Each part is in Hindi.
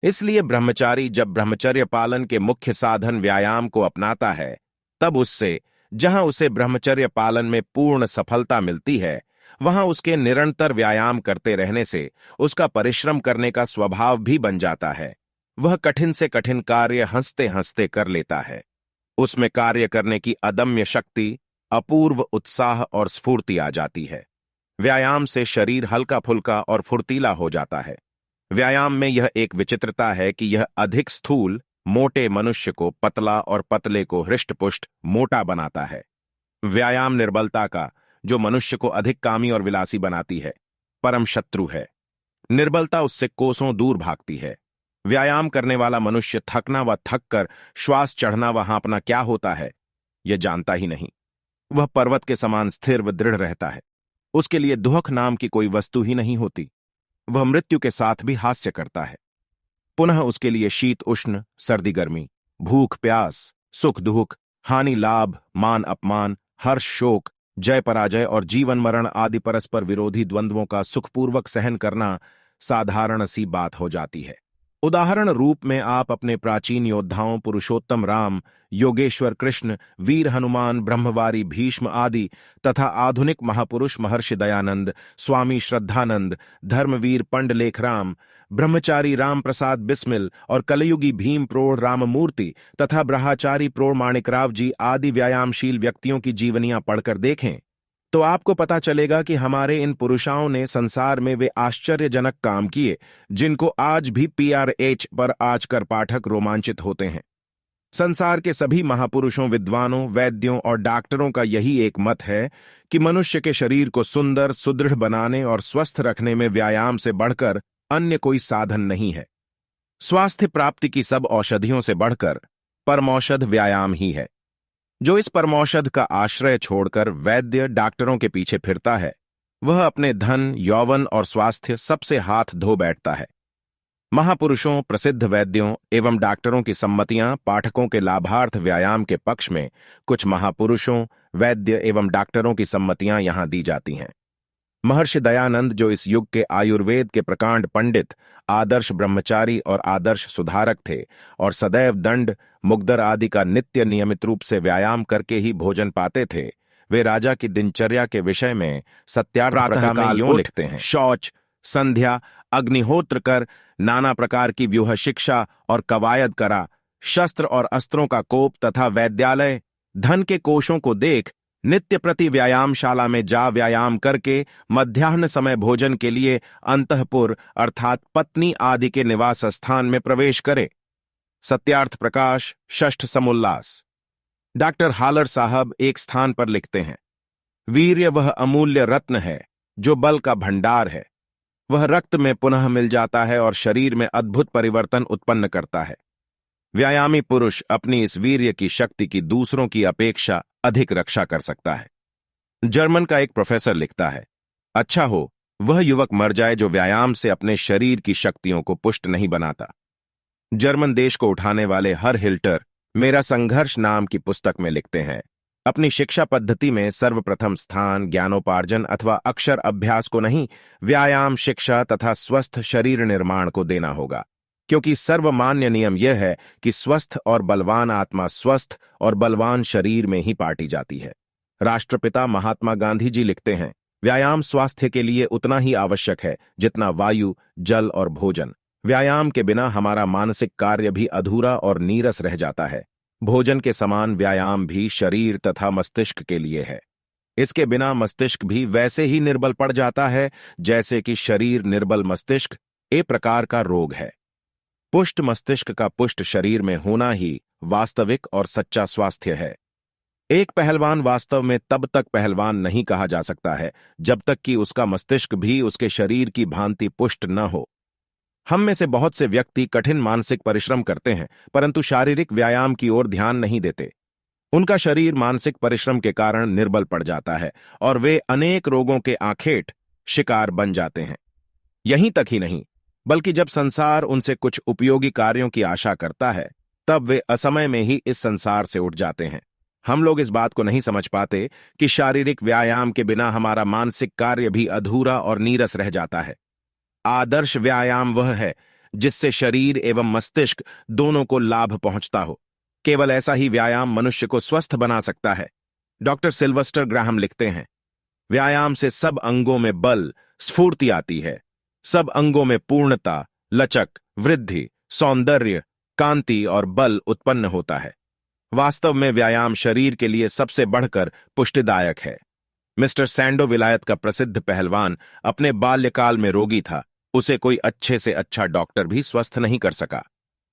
इसलिए ब्रह्मचारी जब ब्रह्मचर्य पालन के मुख्य साधन व्यायाम को अपनाता है, तब उससे, जहां उसे ब्रह्मचर्य पालन में पूर्ण सफलता मिलती है, वहां उसके निरंतर व्यायाम करते रहने से उसका परिश्रम करने का स्वभाव भी बन जाता है। वह कठिन से कठिन कार्य हंसते हंसते कर लेता है। उसमें कार्य करने की अदम्य शक्ति, अपूर्व उत्साह और स्फूर्ति आ जाती है। व्यायाम से शरीर हल्का फुल्का और फुर्तीला हो जाता है। व्यायाम में यह एक विचित्रता है कि यह अधिक स्थूल मोटे मनुष्य को पतला और पतले को हृष्टपुष्ट मोटा बनाता है। व्यायाम निर्बलता का, जो मनुष्य को अधिक कामी और विलासी बनाती है, परम शत्रु है। निर्बलता उससे कोसों दूर भागती है। व्यायाम करने वाला मनुष्य थकना व थक कर श्वास चढ़ना व हाँफना क्या होता है, यह जानता ही नहीं। वह पर्वत के समान स्थिर व दृढ़ रहता है। उसके लिए दुख नाम की कोई वस्तु ही नहीं होती। वह मृत्यु के साथ भी हास्य करता है। पुनः उसके लिए शीत उष्ण, सर्दी गर्मी, भूख प्यास, सुख दुख, हानि लाभ, मान अपमान, हर्ष शोक, जय पराजय और जीवन मरण आदि परस्पर विरोधी द्वंद्वों का सुखपूर्वक सहन करना साधारण सी बात हो जाती है। उदाहरण रूप में आप अपने प्राचीन योद्धाओं पुरुषोत्तम राम, योगेश्वर कृष्ण, वीर हनुमान, ब्रह्मवारी भीष्म आदि तथा आधुनिक महापुरुष महर्षि दयानंद, स्वामी श्रद्धानंद, धर्मवीर पंडलेखराम, ब्रह्मचारी राम प्रसाद बिस्मिल और कलयुगी भीम प्रोढ़ राममूर्ति तथा ब्रह्मचारी प्रोढ़ माणिकराव जी आदि व्यायामशील व्यक्तियों की जीवनियां पढ़कर देखें, तो आपको पता चलेगा कि हमारे इन पुरुषाओं ने संसार में वे आश्चर्यजनक काम किए जिनको आज भी PRH पर आजकर पाठक रोमांचित होते हैं। संसार के सभी महापुरुषों, विद्वानों, वैद्यों और डॉक्टरों का यही एक मत है कि मनुष्य के शरीर को सुंदर, सुदृढ़ बनाने और स्वस्थ रखने में व्यायाम से बढ़कर अन्य कोई साधन नहीं है। स्वास्थ्य प्राप्ति की सब औषधियों से बढ़कर परमौषध व्यायाम ही है। जो इस परमौषध का आश्रय छोड़कर वैद्य डॉक्टरों के पीछे फिरता है, वह अपने धन, यौवन और स्वास्थ्य सबसे हाथ धो बैठता है। महापुरुषों, प्रसिद्ध वैद्यों एवं डॉक्टरों की सम्मतियां पाठकों के लाभार्थ व्यायाम के पक्ष में कुछ महापुरुषों, वैद्य एवं डॉक्टरों की सम्मतियां यहां दी जाती हैं। महर्षि दयानंद, जो इस युग के आयुर्वेद के प्रकांड पंडित, आदर्श ब्रह्मचारी और आदर्श सुधारक थे और सदैव दंड, मुग्दर आदि का नित्य नियमित रूप से व्यायाम करके ही भोजन पाते थे, वे राजा की दिनचर्या के विषय में सत्यार्थ में यूं लिखते हैं: शौच, संध्या, अग्निहोत्र कर, नाना प्रकार की व्यूह शिक्षा और कवायद करा, शस्त्र और अस्त्रों का कोप तथा वैद्यालय, धन के कोशों को देख, नित्य प्रति व्यायामशाला में जा व्यायाम करके मध्याह्न समय भोजन के लिए अंतःपुर अर्थात पत्नी आदि के निवास स्थान में प्रवेश करे। सत्यार्थ प्रकाश, षष्ठ समुल्लास। डॉक्टर हालर साहब एक स्थान पर लिखते हैं: वीर्य वह अमूल्य रत्न है जो बल का भंडार है। वह रक्त में पुनः मिल जाता है और शरीर में अद्भुत परिवर्तन उत्पन्न करता है। व्यायामी पुरुष अपनी इस वीर्य की शक्ति की दूसरों की अपेक्षा अधिक रक्षा कर सकता है। जर्मन का एक प्रोफेसर लिखता है: अच्छा हो वह युवक मर जाए जो व्यायाम से अपने शरीर की शक्तियों को पुष्ट नहीं बनाता। जर्मन देश को उठाने वाले हर हिल्टर मेरा संघर्ष नाम की पुस्तक में लिखते हैं: अपनी शिक्षा पद्धति में सर्वप्रथम स्थान ज्ञानोपार्जन अथवा अक्षर अभ्यास को नहीं, व्यायाम शिक्षा तथा स्वस्थ शरीर निर्माण को देना होगा, क्योंकि सर्वमान्य नियम यह है कि स्वस्थ और बलवान आत्मा स्वस्थ और बलवान शरीर में ही पाटी जाती है। राष्ट्रपिता महात्मा गांधी जी लिखते हैं: व्यायाम स्वास्थ्य के लिए उतना ही आवश्यक है जितना वायु, जल और भोजन। व्यायाम के बिना हमारा मानसिक कार्य भी अधूरा और नीरस रह जाता है। भोजन के समान व्यायाम भी शरीर तथा मस्तिष्क के लिए है। इसके बिना मस्तिष्क भी वैसे ही निर्बल पड़ जाता है जैसे कि शरीर निर्बल मस्तिष्क एक प्रकार का रोग है। पुष्ट मस्तिष्क का पुष्ट शरीर में होना ही वास्तविक और सच्चा स्वास्थ्य है। एक पहलवान वास्तव में तब तक पहलवान नहीं कहा जा सकता है जब तक कि उसका मस्तिष्क भी उसके शरीर की भांति पुष्ट न हो। हम में से बहुत से व्यक्ति कठिन मानसिक परिश्रम करते हैं परंतु शारीरिक व्यायाम की ओर ध्यान नहीं देते। उनका शरीर मानसिक परिश्रम के कारण निर्बल पड़ जाता है और वे अनेक रोगों के आखेट शिकार बन जाते हैं। यहीं तक ही नहीं, बल्कि जब संसार उनसे कुछ उपयोगी कार्यों की आशा करता है तब वे असमय में ही इस संसार से उठ जाते हैं। हम लोग इस बात को नहीं समझ पाते कि शारीरिक व्यायाम के बिना हमारा मानसिक कार्य भी अधूरा और नीरस रह जाता है। आदर्श व्यायाम वह है जिससे शरीर एवं मस्तिष्क दोनों को लाभ पहुंचता हो। केवल ऐसा ही व्यायाम मनुष्य को स्वस्थ बना सकता है। डॉक्टर सिल्वेस्टर ग्राहम लिखते हैं, व्यायाम से सब अंगों में बल, स्फूर्ति आती है। सब अंगों में पूर्णता, लचक, वृद्धि, सौंदर्य, कांति और बल उत्पन्न होता है। वास्तव में व्यायाम शरीर के लिए सबसे बढ़कर पुष्टिदायक है। मिस्टर सैंडो विलायत का प्रसिद्ध पहलवान अपने बाल्यकाल में रोगी था। उसे कोई अच्छे से अच्छा डॉक्टर भी स्वस्थ नहीं कर सका।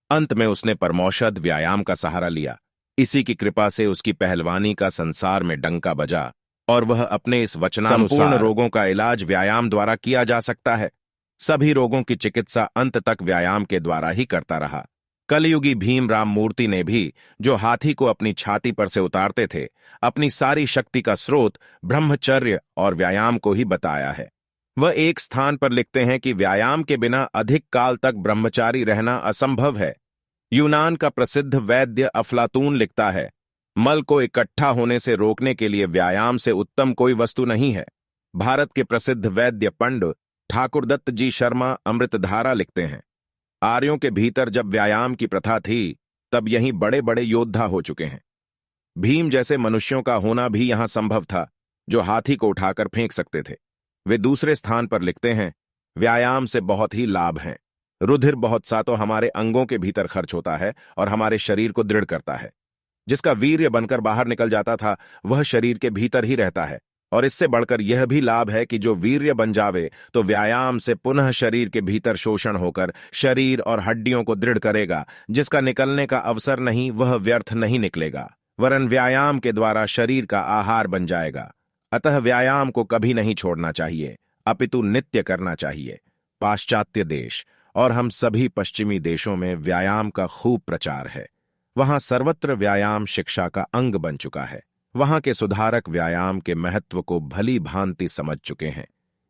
अंत में उसने परमौषध व्यायाम का सहारा लिया। इसी की कृपा से उसकी पहलवानी का संसार में डंका बजा और वह अपने इस वचनानुसार संपूर्ण रोगों का इलाज व्यायाम द्वारा किया जा सकता है। सभी रोगों की चिकित्सा अंत तक व्यायाम के द्वारा ही करता रहा। कलयुगी भीम राम मूर्ति ने भी, जो हाथी को अपनी छाती पर से उतारते थे, अपनी सारी शक्ति का स्रोत ब्रह्मचर्य और व्यायाम को ही बताया है। वह एक स्थान पर लिखते हैं कि व्यायाम के बिना अधिक काल तक ब्रह्मचारी रहना असंभव है। यूनान का प्रसिद्ध वैद्य अफलातून लिखता है, मल को इकट्ठा होने से रोकने के लिए व्यायाम से उत्तम कोई वस्तु नहीं है। भारत के प्रसिद्ध वैद्य पंडित ठाकुर दत्त जी शर्मा अमृतधारा लिखते हैं, आर्यों के भीतर जब व्यायाम की प्रथा थी, तब यहीं बड़े बड़े योद्धा हो चुके हैं। भीम जैसे मनुष्यों का होना भी यहां संभव था, जो हाथी को उठाकर फेंक सकते थे। वे दूसरे स्थान पर लिखते हैं, व्यायाम से बहुत ही लाभ हैं। रुधिर बहुत सा तो हमारे अंगों के भीतर खर्च होता है और हमारे शरीर को दृढ़ करता है। जिसका वीर्य बनकर बाहर निकल जाता था, वह शरीर के भीतर ही रहता है। और इससे बढ़कर यह भी लाभ है कि जो वीर्य बन जावे तो व्यायाम से पुनः शरीर के भीतर शोषण होकर शरीर और हड्डियों को दृढ़ करेगा। जिसका निकलने का अवसर नहीं, वह व्यर्थ नहीं निकलेगा, वरन व्यायाम के द्वारा शरीर का आहार बन जाएगा। अतः व्यायाम को कभी नहीं छोड़ना चाहिए, अपितु नित्य करना चाहिए। पाश्चात्य देश और हम सभी पश्चिमी देशों में व्यायाम का खूब प्रचार है। वहां सर्वत्र व्यायाम शिक्षा का अंग बन चुका है। वहां के सुधारक व्यायाम के महत्व को भली भांति समझ चुके हैं,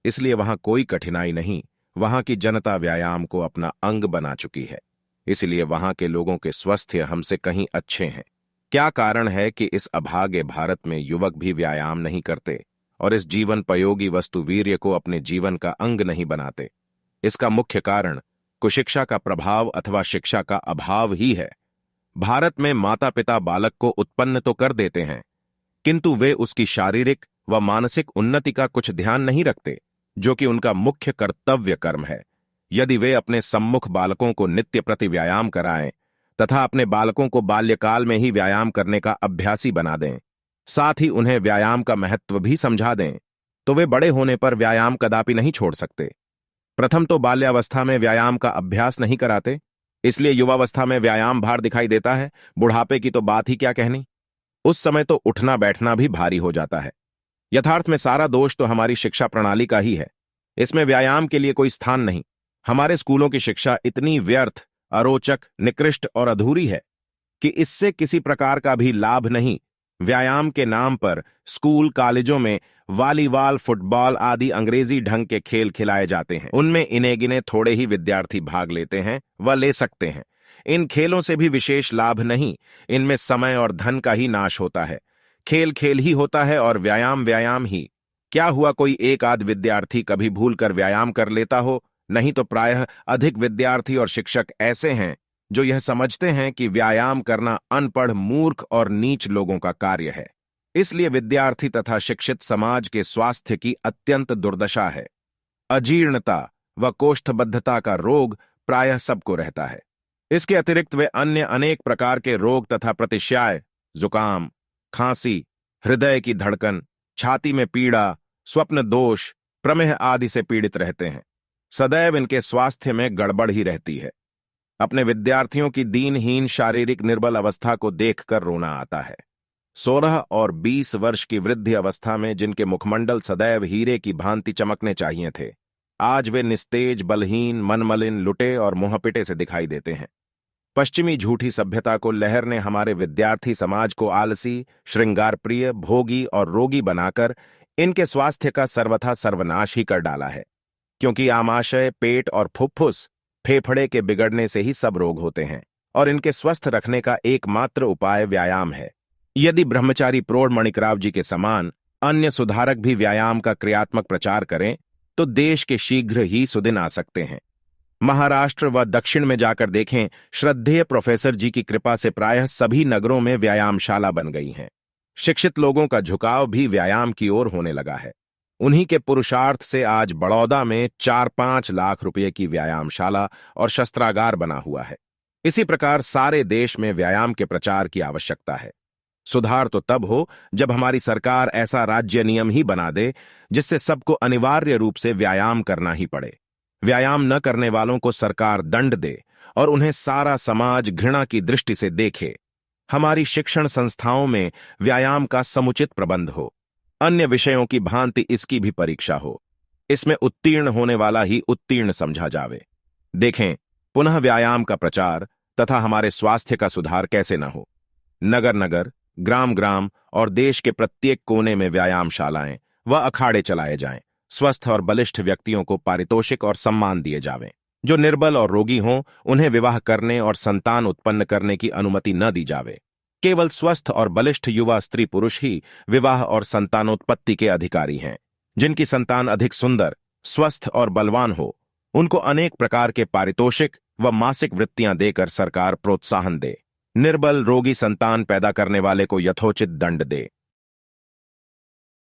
इसलिए वहां कोई कठिनाई नहीं। वहां की जनता व्यायाम को अपना अंग बना चुकी है, इसलिए वहां के लोगों के स्वास्थ्य हमसे कहीं अच्छे हैं। क्या कारण है कि इस अभागे भारत में युवक भी व्यायाम नहीं करते और इस जीवन पयोगी वस्तु वीर्य को अपने जीवन का अंग नहीं बनाते? इसका मुख्य कारण कुशिक्षा का प्रभाव अथवा शिक्षा का अभाव ही है। भारत में माता पिता बालक को उत्पन्न तो कर देते हैं, किंतु वे उसकी शारीरिक व मानसिक उन्नति का कुछ ध्यान नहीं रखते, जो कि उनका मुख्य कर्तव्य कर्म है। यदि वे अपने सम्मुख बालकों को नित्य प्रति व्यायाम कराएं तथा अपने बालकों को बाल्यकाल में ही व्यायाम करने का अभ्यासी बना दें, साथ ही उन्हें व्यायाम का महत्व भी समझा दें, तो वे बड़े होने पर व्यायाम कदापि नहीं छोड़ सकते। प्रथम तो बाल्यावस्था में व्यायाम का अभ्यास नहीं कराते, इसलिए युवावस्था में व्यायाम भार दिखाई देता है। बुढ़ापे की तो बात ही क्या कहनी, उस समय तो उठना बैठना भी भारी हो जाता है। यथार्थ में सारा दोष तो हमारी शिक्षा प्रणाली का ही है। इसमें व्यायाम के लिए कोई स्थान नहीं। हमारे स्कूलों की शिक्षा इतनी व्यर्थ, अरोचक, निकृष्ट और अधूरी है कि इससे किसी प्रकार का भी लाभ नहीं। व्यायाम के नाम पर स्कूल कॉलेजों में वॉलीबॉल, फुटबॉल आदि अंग्रेजी ढंग के खेल खिलाए जाते हैं। उनमें इने गिने थोड़े ही विद्यार्थी भाग लेते हैं व ले सकते हैं। इन खेलों से भी विशेष लाभ नहीं, इनमें समय और धन का ही नाश होता है। खेल खेल ही होता है और व्यायाम व्यायाम ही। क्या हुआ कोई एक आध विद्यार्थी कभी भूलकर व्यायाम कर लेता हो, नहीं तो प्रायः अधिक विद्यार्थी और शिक्षक ऐसे हैं जो यह समझते हैं कि व्यायाम करना अनपढ़, मूर्ख और नीच लोगों का कार्य है। इसलिए विद्यार्थी तथा शिक्षित समाज के स्वास्थ्य की अत्यंत दुर्दशा है। अजीर्णता व कोष्ठबद्धता का रोग प्रायः सबको रहता है। इसके अतिरिक्त वे अन्य अनेक प्रकार के रोग तथा प्रतिश्याय, जुकाम, खांसी, हृदय की धड़कन, छाती में पीड़ा, स्वप्न दोष, प्रमेह आदि से पीड़ित रहते हैं। सदैव इनके स्वास्थ्य में गड़बड़ ही रहती है। अपने विद्यार्थियों की दीनहीन शारीरिक निर्बल अवस्था को देखकर रोना आता है। 16 और 20 वर्ष की वृद्धि अवस्था में जिनके मुखमंडल सदैव हीरे की भांति चमकने चाहिए थे, आज वे निस्तेज, बलहीन, मनमलिन, लुटे और मुंहपिटे से दिखाई देते हैं। पश्चिमी झूठी सभ्यता को लहर ने हमारे विद्यार्थी समाज को आलसी, श्रृंगार प्रिय, भोगी और रोगी बनाकर इनके स्वास्थ्य का सर्वथा सर्वनाश ही कर डाला है। क्योंकि आमाशय, पेट और फुफ्फुस, फेफड़े के बिगड़ने से ही सब रोग होते हैं और इनके स्वस्थ रखने का एकमात्र उपाय व्यायाम है। यदि ब्रह्मचारी प्रौढ़ मणिकराव जी के समान अन्य सुधारक भी व्यायाम का क्रियात्मक प्रचार करें तो देश के शीघ्र ही सुदिन आ सकते हैं। महाराष्ट्र व दक्षिण में जाकर देखें, श्रद्धेय प्रोफेसर जी की कृपा से प्रायः सभी नगरों में व्यायामशाला बन गई हैं। शिक्षित लोगों का झुकाव भी व्यायाम की ओर होने लगा है। उन्हीं के पुरुषार्थ से आज बड़ौदा में 4-5 लाख रुपए की व्यायामशाला और शस्त्रागार बना हुआ है। इसी प्रकार सारे देश में व्यायाम के प्रचार की आवश्यकता है। सुधार तो तब हो जब हमारी सरकार ऐसा राज्य नियम ही बना दे जिससे सबको अनिवार्य रूप से व्यायाम करना ही पड़े। व्यायाम न करने वालों को सरकार दंड दे और उन्हें सारा समाज घृणा की दृष्टि से देखे। हमारी शिक्षण संस्थाओं में व्यायाम का समुचित प्रबंध हो। अन्य विषयों की भांति इसकी भी परीक्षा हो। इसमें उत्तीर्ण होने वाला ही उत्तीर्ण समझा जावे। देखें, पुनः व्यायाम का प्रचार तथा हमारे स्वास्थ्य का सुधार कैसे न हो। नगर नगर, ग्राम ग्राम और देश के प्रत्येक कोने में व्यायामशालाएं व अखाड़े चलाए जाएं। स्वस्थ और बलिष्ठ व्यक्तियों को पारितोषिक और सम्मान दिए जावें। जो निर्बल और रोगी हों उन्हें विवाह करने और संतान उत्पन्न करने की अनुमति न दी जावे। केवल स्वस्थ और बलिष्ठ युवा स्त्री पुरुष ही विवाह और संतानोत्पत्ति के अधिकारी हैं। जिनकी संतान अधिक सुंदर, स्वस्थ और बलवान हो, उनको अनेक प्रकार के पारितोषिक व मासिक वृत्तियां देकर सरकार प्रोत्साहन दे। निर्बल रोगी संतान पैदा करने वाले को यथोचित दंड दे।